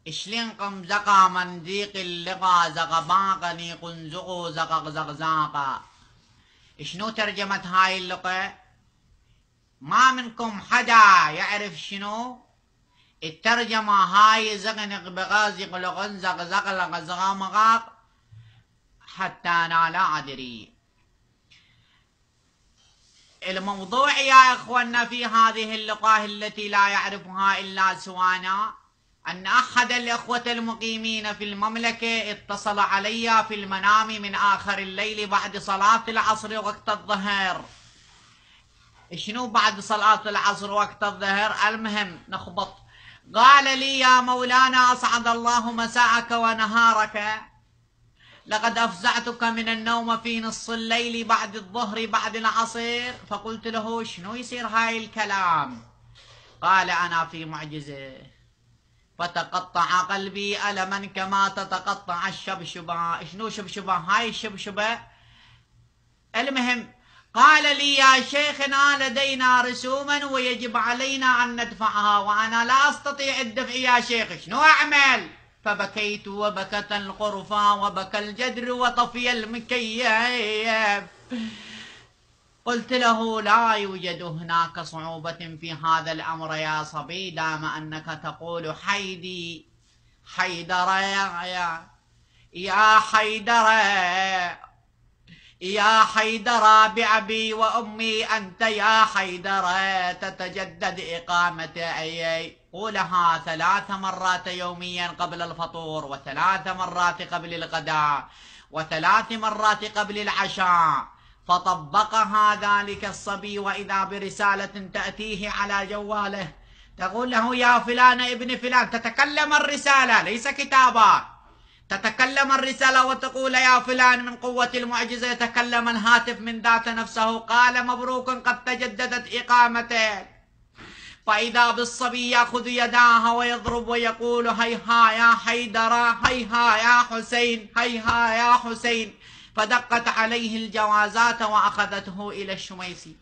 اشلنقم زقا منديق اللقا زقباقني قنزقو زقق زقزاقا. شنو ترجمة هاي اللقا؟ ما منكم حدا يعرف شنو الترجمة هاي؟ زغنق بغازق لغن زقزق لغزغامغاق حتى أنا لا أدري. الموضوع يا إخوانا في هذه اللقاء التي لا يعرفها إلا سوانا أن أحد الإخوة المقيمين في المملكة اتصل علي في المنام من آخر الليل بعد صلاة العصر وقت الظهر. شنو بعد صلاة العصر وقت الظهر؟ المهم نخبط. قال لي: يا مولانا أسعد الله مساءك ونهارك، لقد أفزعتك من النوم في نص الليل بعد الظهر بعد العصر. فقلت له: شنو يصير هاي الكلام؟ قال: أنا في معجزة. فتقطع قلبي ألما كما تتقطع الشبشبة. شنو شبشبة؟ هاي الشبشبة. المهم قال لي: يا شيخنا لدينا رسوما ويجب علينا أن ندفعها وأنا لا أستطيع الدفع يا شيخ، شنو أعمل؟ فبكيت وبكت القرفة وبكى الجدر وطفي المكيف. قلت له: لا يوجد هناك صعوبة في هذا الأمر يا صبي، دام أنك تقول حيدي حيدر يا حيدر يا حيدر بأبي وأمي أنت يا حيدر تتجدد إقامتي. قولها 3 مرات يوميا قبل الفطور، و3 مرات قبل الغداء، و3 مرات قبل العشاء. فطبقها ذلك الصبي وإذا برسالة تأتيه على جواله تقول له: يا فلان ابن فلان. تتكلم الرسالة ليس كتابا، تتكلم الرسالة وتقول: يا فلان. من قوة المعجزة يتكلم الهاتف من ذات نفسه. قال: مبروك قد تجددت إقامتك. فإذا بالصبي يأخذ يداها ويضرب ويقول: هيها يا حيدر، هيها يا حسين، هيها يا حسين. فدقت عليه الجوازات وأخذته إلى الشميسي.